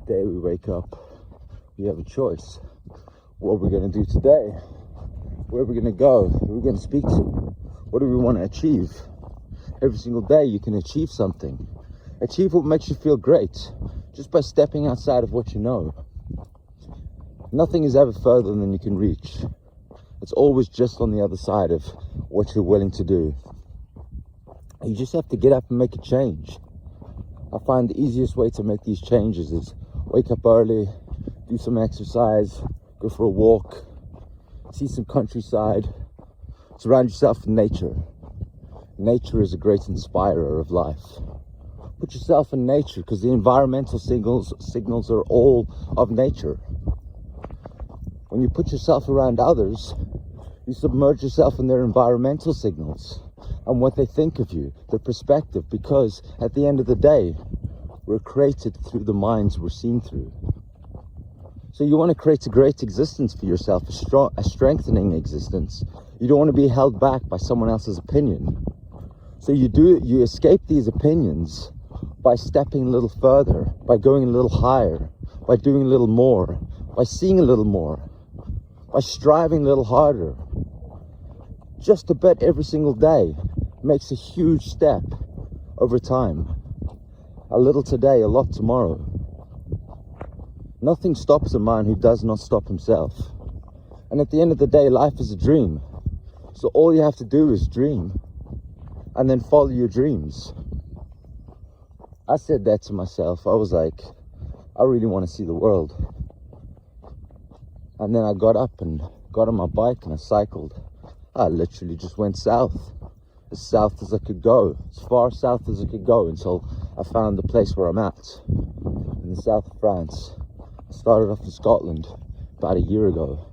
day we wake up, we have a choice. What are we going to do today? Where are we going to go? Who are we going to speak to? What do we want to achieve? Every single day you can achieve something. Achieve what makes you feel great, just by stepping outside of what you know. Nothing is ever further than you can reach. It's always just on the other side of what you're willing to do. You just have to get up and make a change. I find the easiest way to make these changes is wake up early, do some exercise, go for a walk, see some countryside, surround yourself with nature. Nature is a great inspirer of life. Put yourself in nature, because the environmental signals are all of nature. When you put yourself around others, you submerge yourself in their environmental signals and what they think of you, their perspective, because at the end of the day, we're created through the minds we're seen through. So you want to create a great existence for yourself, a strengthening existence. You don't want to be held back by someone else's opinion. So you escape these opinions by stepping a little further, by going a little higher, by doing a little more, by seeing a little more, by striving a little harder. Just a bit every single day makes a huge step over time. A little today, a lot tomorrow. Nothing stops a man who does not stop himself. And at the end of the day, life is a dream. So all you have to do is dream and then follow your dreams. I said that to myself. I was like, I really want to see the world. And then I got up and got on my bike and I cycled. I literally just went south as I could go, as far south as I could go, until I found the place where I'm at, in the south of France. I started off in Scotland about a year ago,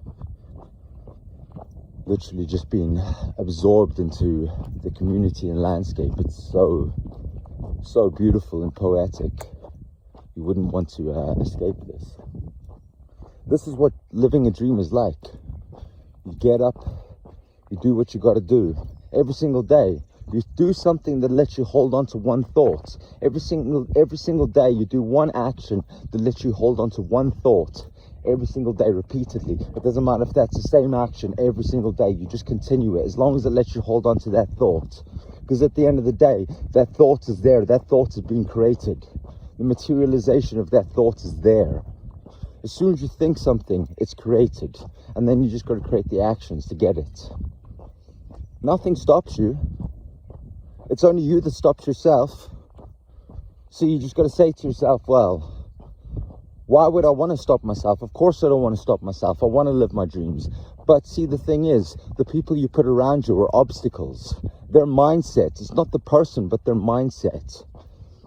literally just being absorbed into the community and landscape. It's so beautiful and poetic. You wouldn't want to escape this. This is what living a dream is like. You get up, you do what you got to do. Every single day, you do something that lets you hold on to one thought. Every single day, you do one action that lets you hold on to one thought. Every single day, repeatedly. It doesn't matter if that's the same action every single day. You just continue it, as long as it lets you hold on to that thought. Because at the end of the day, that thought is there. That thought is being created. The materialization of that thought is there. As soon as you think something, it's created. And then you just got to create the actions to get it. Nothing stops you. It's only you that stops yourself. So you just got to say to yourself, well, why would I want to stop myself? Of course I don't want to stop myself. I want to live my dreams. But see, the thing is, the people you put around you are obstacles. Their mindset. It's not the person, but their mindset.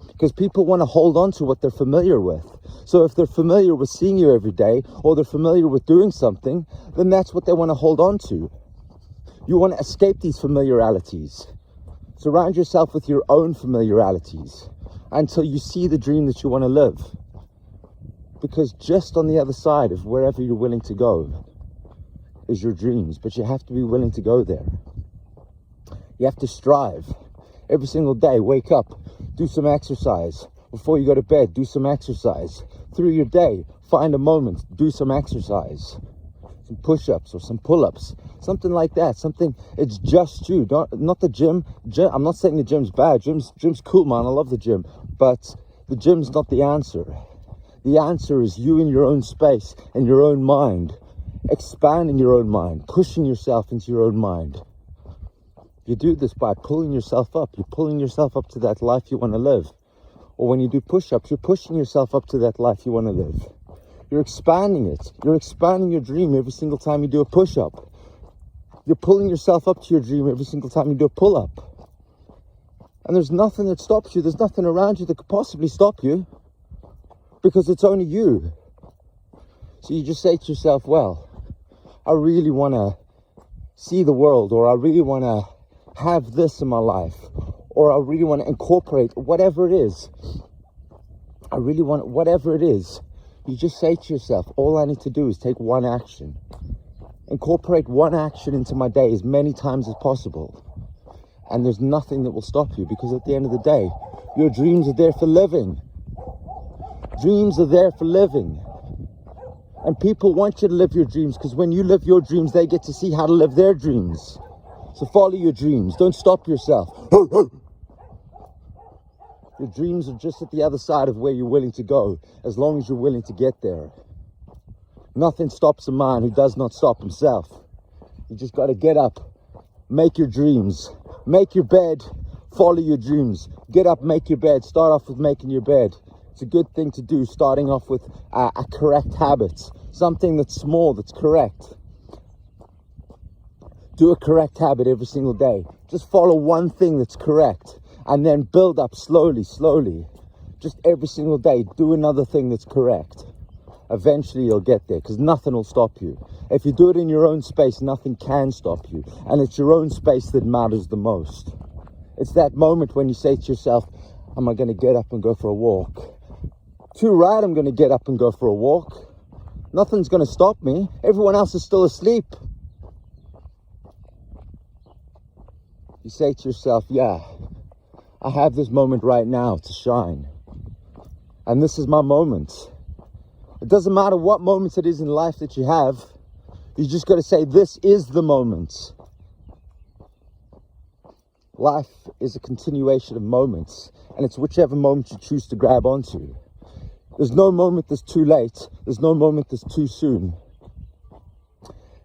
Because people want to hold on to what they're familiar with. So if they're familiar with seeing you every day, or they're familiar with doing something, then that's what they want to hold on to. You want to escape these familiarities. Surround yourself with your own familiarities until you see the dream that you want to live. Because just on the other side of wherever you're willing to go is your dreams. But you have to be willing to go there. You have to strive. Every single day, wake up, do some exercise. Before you go to bed, do some exercise. Through your day, find a moment, do some exercise. Some push-ups or some pull-ups, something like that. Something, it's just you, not the gym. I'm not saying the gym's bad. Gym's cool, man. I love the gym. But the gym's not the answer. The answer is you in your own space and your own mind. Expanding your own mind, pushing yourself into your own mind. You do this by pulling yourself up. You're pulling yourself up to that life you want to live. Or when you do push-ups, you're pushing yourself up to that life you want to live. You're expanding it. You're expanding your dream every single time you do a push-up. You're pulling yourself up to your dream every single time you do a pull-up. And there's nothing that stops you. There's nothing around you that could possibly stop you. Because it's only you. So you just say to yourself, well, I really want to see the world, or I really want to have this in my life, or I really want to incorporate whatever it is. I really want whatever it is. You just say to yourself, all I need to do is take one action. Incorporate one action into my day as many times as possible. And there's nothing that will stop you, because at the end of the day, your dreams are there for living. Dreams are there for living. And people want you to live your dreams, because when you live your dreams, they get to see how to live their dreams. So follow your dreams. Don't stop yourself. Your dreams are just at the other side of where you're willing to go, as long as you're willing to get there. Nothing stops a man who does not stop himself. You just got to get up, make your dreams, make your bed, follow your dreams. Get up, make your bed. Start off with making your bed. It's a good thing to do, starting off with a correct habit, something that's small, that's correct. Do a correct habit every single day. Just follow one thing that's correct, and then build up slowly. Just every single day, do another thing that's correct. Eventually you'll get there, because nothing will stop you. If you do it in your own space, nothing can stop you. And it's your own space that matters the most. It's that moment when you say to yourself, am I going to get up and go for a walk? Too right, I'm going to get up and go for a walk. Nothing's going to stop me. Everyone else is still asleep. You say to yourself, yeah, I have this moment right now to shine. And this is my moment. It doesn't matter what moments it is in life that you have. You just got to say, this is the moment. Life is a continuation of moments, and it's whichever moment you choose to grab onto. There's no moment that's too late. There's no moment that's too soon.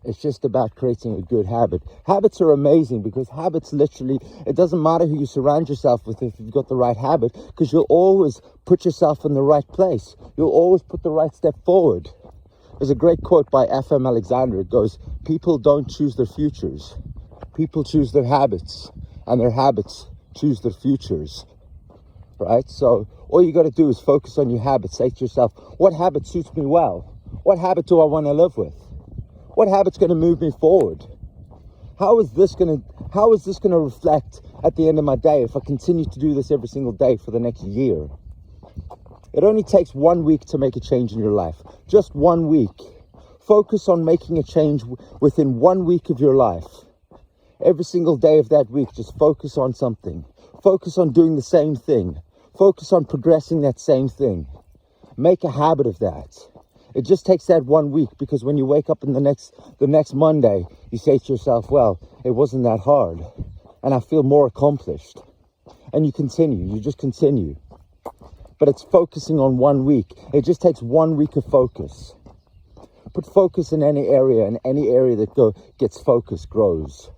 It's just about creating a good habit. Habits are amazing, because habits literally, it doesn't matter who you surround yourself with if you've got the right habit, because you'll always put yourself in the right place. You'll always put the right step forward. There's a great quote by F.M. Alexander. It goes, people don't choose their futures. People choose their habits, and their habits choose their futures. Right? So all you got to do is focus on your habits. Say to yourself, what habit suits me well? What habit do I want to live with? What habit's going to move me forward? How is this going to reflect at the end of my day if I continue to do this every single day for the next year? It only takes 1 week to make a change in your life. Just 1 week. Focus on making a change within 1 week of your life. Every single day of that week, just focus on something. Focus on doing the same thing. Focus on progressing that same thing. Make a habit of that. It just takes that 1 week, because when you wake up in the next Monday, you say to yourself, well, it wasn't that hard, and I feel more accomplished. And you continue, you just continue. But it's focusing on 1 week. It just takes 1 week of focus. Put focus in any area, and any area that gets focus grows.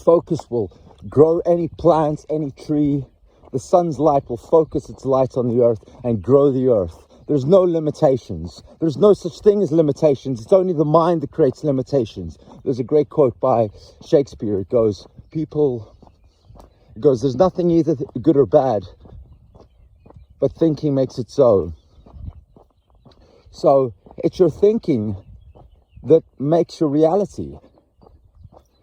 Focus will grow any plant, any tree. The sun's light will focus its light on the earth and grow the earth. There's no limitations. There's no such thing as limitations. It's only the mind that creates limitations. There's a great quote by Shakespeare. It goes, there's nothing either good or bad, but thinking makes it so. So it's your thinking that makes your reality.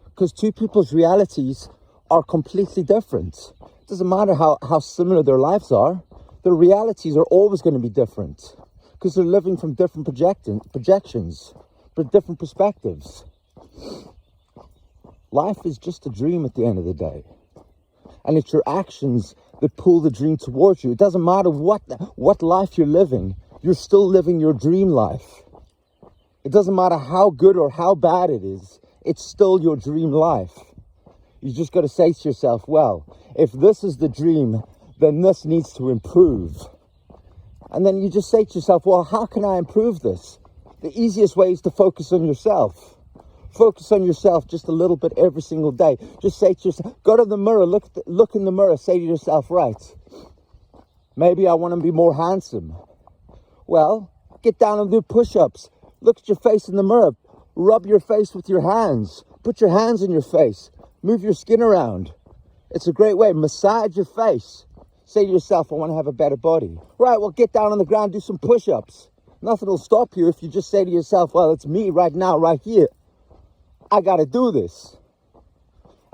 Because two people's realities are completely different. It doesn't matter how similar their lives are. Their realities are always going to be different, because they're living from different projections, but different perspectives. Life is just a dream at the end of the day. And it's your actions that pull the dream towards you. It doesn't matter what life you're living, you're still living your dream life. It doesn't matter how good or how bad it is, it's still your dream life. You just got to say to yourself, well, if this is the dream, then this needs to improve. And then you just say to yourself, well, how can I improve this? The easiest way is to focus on yourself. Focus on yourself just a little bit every single day. Just say to yourself, go to the mirror, look in the mirror, say to yourself, right, maybe I want to be more handsome. Well, get down and do push-ups. Look at your face in the mirror. Rub your face with your hands. Put your hands in your face. Move your skin around. It's a great way. Massage your face. Say to yourself, I want to have a better body. Right, well, get down on the ground, do some push-ups. Nothing will stop you if you just say to yourself, well, it's me right now, right here. I got to do this.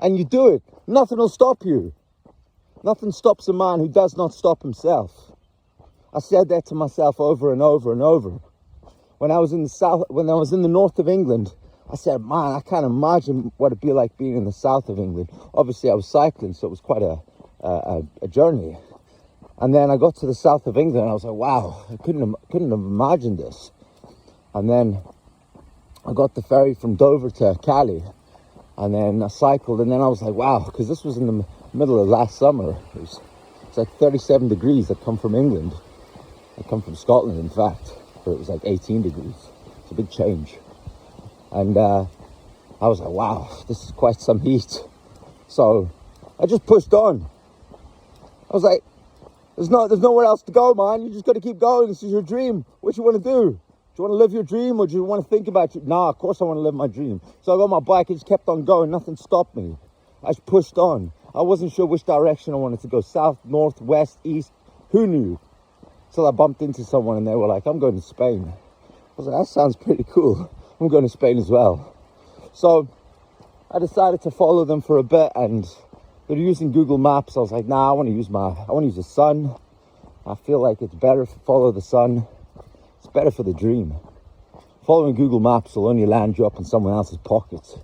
And you do it. Nothing will stop you. Nothing stops a man who does not stop himself. I said that to myself over and over and over. When I was in the north of England, I said, man, I can't imagine what it'd be like being in the south of England. Obviously, I was cycling, so it was quite a journey. And then I got to the south of England and I was like, wow, I couldn't have imagined this. And then I got the ferry from Dover to Cali, and then I cycled, and then I was like, wow, because this was in the middle of last summer. It's like 37 degrees. I come from England. I come from Scotland, in fact, where it was like 18 degrees. It's a big change. And I was like, wow, this is quite some heat. So I just pushed on. I was like, there's nowhere else to go, man. You just got to keep going. This is your dream. What you want to do? Do you want to live your dream, or do you want to think about it? Nah, of course I want to live my dream. So I got my bike and just kept on going. Nothing stopped me. I just pushed on. I wasn't sure which direction I wanted to go. South, north, west, east. Who knew? Till I bumped into someone and they were like, I'm going to Spain. I was like, that sounds pretty cool. I'm going to Spain as well. So I decided to follow them for a bit, and they're using Google Maps. I was like, nah, I want to use the sun. I feel like it's better to follow the sun. It's better for the dream. Following Google Maps will only land you up in someone else's pockets.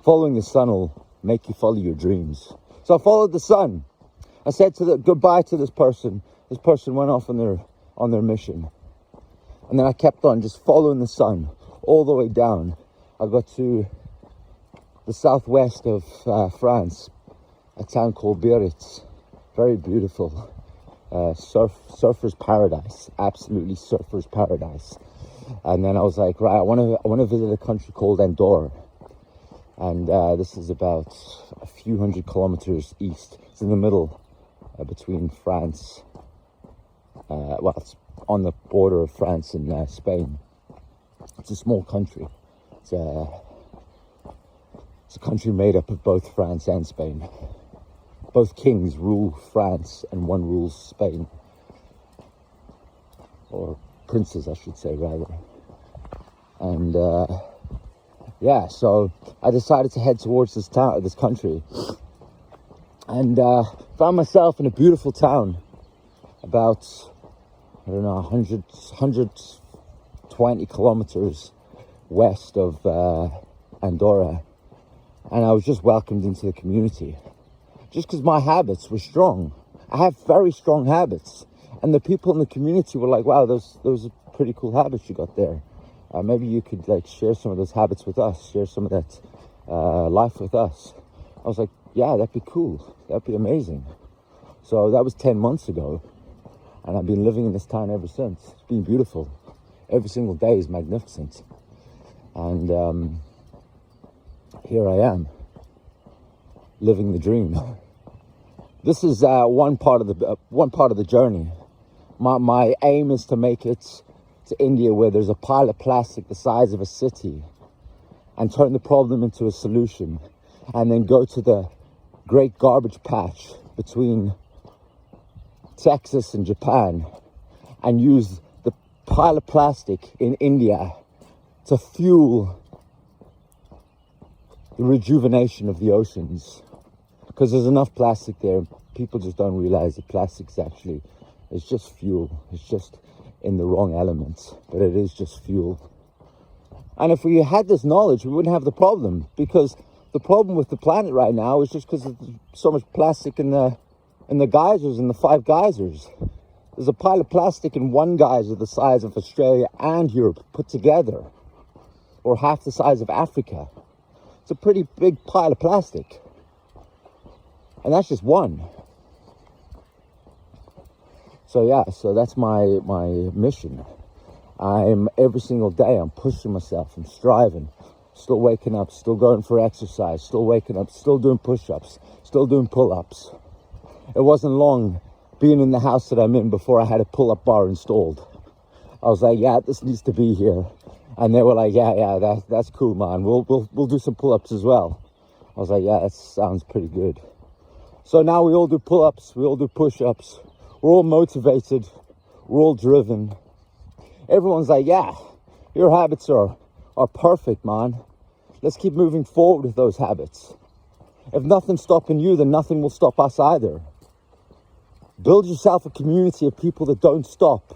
Following the sun will make you follow your dreams. So I followed the sun. I said goodbye to this person. This person went off on their mission. And then I kept on just following the sun all the way down. I got to the southwest of France, a town called Biarritz. Very beautiful. Surfer's paradise, absolutely surfer's paradise. And then I was like, right, I want to visit a country called Andorra, and this is about a few hundred kilometers east. It's in the middle between France. Well, it's on the border of France and Spain. It's a small country. It's a country made up of both France and Spain. Both kings rule France and one rules Spain. Or princes, I should say, rather. And yeah, so I decided to head towards this country. And found myself in a beautiful town about, I don't know, 120 kilometers west of Andorra. And I was just welcomed into the community. Just because my habits were strong. I have very strong habits. And the people in the community were like, wow, those are pretty cool habits you got there. Maybe you could like share some of those habits with us, share some of that life with us. I was like, yeah, that'd be cool. That'd be amazing. So that was 10 months ago. And I've been living in this town ever since. It's been beautiful. Every single day is magnificent. And here I am, living the dream. This is one part of the journey. My aim is to make it to India, where there's a pile of plastic the size of a city, and turn the problem into a solution, and then go to the great garbage patch between Texas and Japan and use the pile of plastic in India to fuel the rejuvenation of the oceans. Because there's enough plastic there. People just don't realize that plastic's actually, it's just fuel. It's just in the wrong elements, but it is just fuel. And if we had this knowledge, we wouldn't have the problem, because the problem with the planet right now is just because there's so much plastic in the geysers, in the 5 geysers. There's a pile of plastic in one geyser the size of Australia and Europe put together, or half the size of Africa. It's a pretty big pile of plastic. And that's just one. So yeah, so that's my mission. Every single day I'm pushing myself, I'm striving, still waking up, still going for exercise, still waking up, still doing push-ups, still doing pull-ups. It wasn't long being in the house that I'm in before I had a pull-up bar installed. I was like, yeah, this needs to be here. And they were like, yeah, that's cool, man. We'll do some pull-ups as well. I was like, yeah, that sounds pretty good. So now we all do pull-ups, we all do push-ups. We're all motivated, we're all driven. Everyone's like, yeah, your habits are perfect, man. Let's keep moving forward with those habits. If nothing's stopping you, then nothing will stop us either. Build yourself a community of people that don't stop.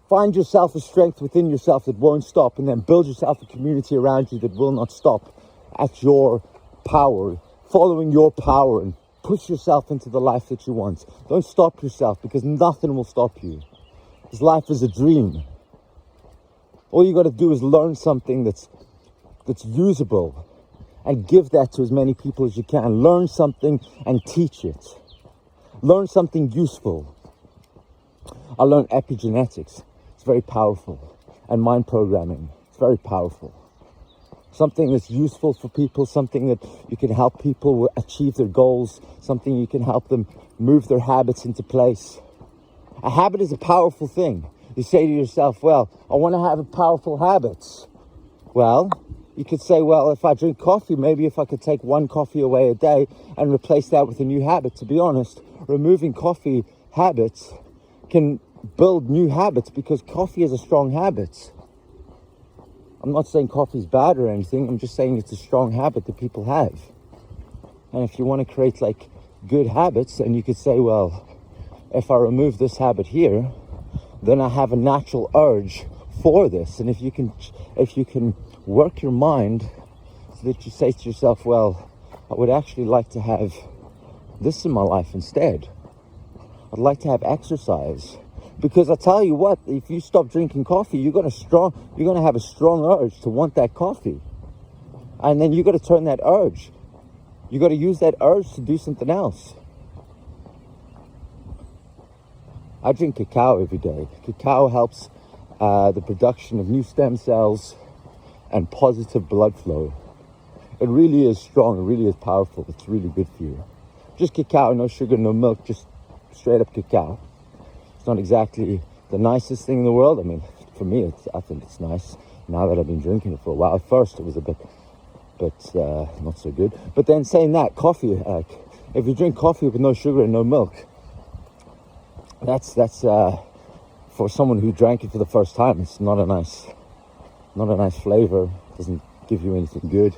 Find yourself a strength within yourself that won't stop, and then build yourself a community around you that will not stop at your power, following your power and Push yourself into the life that you want. Don't stop yourself, because nothing will stop you. This life is a dream. All you got to do is learn something that's usable and give that to as many people as you can. Learn something and teach it. Learn something useful. I learned epigenetics. It's very powerful. And mind programming. It's very powerful. Something that's useful for people, something that you can help people achieve their goals, something you can help them move their habits into place. A habit is a powerful thing. You say to yourself, well, I want to have powerful habits. Well, you could say, well, if I drink coffee, maybe if I could take one coffee away a day and replace that with a new habit. To be honest, removing coffee habits can build new habits, because coffee is a strong habit. I'm not saying coffee's bad or anything. I'm just saying it's a strong habit that people have. And if you want to create like good habits, then you could say, well, if I remove this habit here, then I have a natural urge for this. And if you can work your mind so that you say to yourself, well, I would actually like to have this in my life instead. I'd like to have exercise. Because I tell you what, if you stop drinking coffee, you're gonna have a strong urge to want that coffee. And then you got to turn that urge. You got to use that urge to do something else. I drink cacao every day. Cacao helps the production of new stem cells and positive blood flow. It really is strong. It really is powerful. It's really good for you. Just cacao, no sugar, no milk, just straight up cacao. It's not exactly the nicest thing in the world. I mean, for me, I think it's nice now that I've been drinking it for a while. At first, it was a bit not so good. But then saying that, coffee, if you drink coffee with no sugar and no milk, that's for someone who drank it for the first time, it's not a nice flavor. It doesn't give you anything good.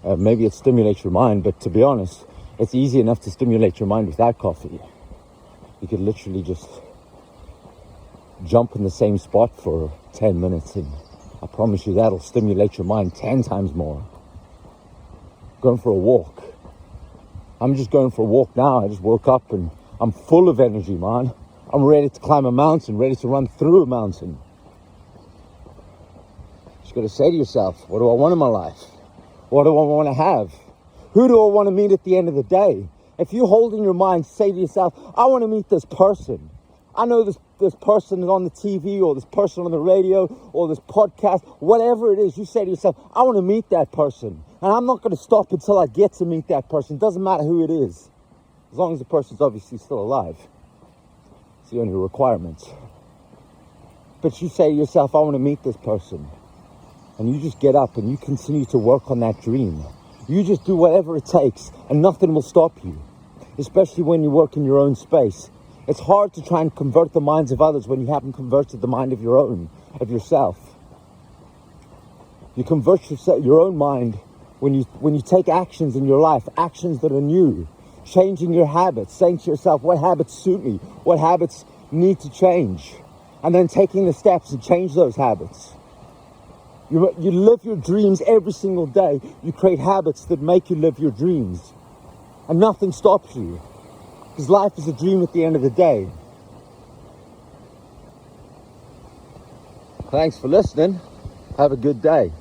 Maybe it stimulates your mind, but to be honest, it's easy enough to stimulate your mind without coffee. You could literally just jump in the same spot for 10 minutes, and I promise you that'll stimulate your mind 10 times more. Going for a walk. I'm just going for a walk now. I just woke up and I'm full of energy, man. I'm ready to climb a mountain, ready to run through a mountain. Just got to say to yourself, what do I want in my life? What do I want to have? Who do I want to meet at the end of the day? If you hold in your mind, say to yourself, I want to meet this person. I know this person is on the TV, or this person on the radio, or this podcast, whatever it is. You say to yourself, I want to meet that person. And I'm not going to stop until I get to meet that person. It doesn't matter who it is. As long as the person's obviously still alive. It's the only requirement. But you say to yourself, I want to meet this person. And you just get up and you continue to work on that dream. You just do whatever it takes and nothing will stop you. Especially when you work in your own space. It's hard to try and convert the minds of others when you haven't converted the mind of yourself. You convert your own mind when you take actions in your life, actions that are new. Changing your habits, saying to yourself, what habits suit me? What habits need to change? And then taking the steps to change those habits. You live your dreams every single day. You create habits that make you live your dreams. And nothing stops you. Because life is a dream at the end of the day. Thanks for listening. Have a good day.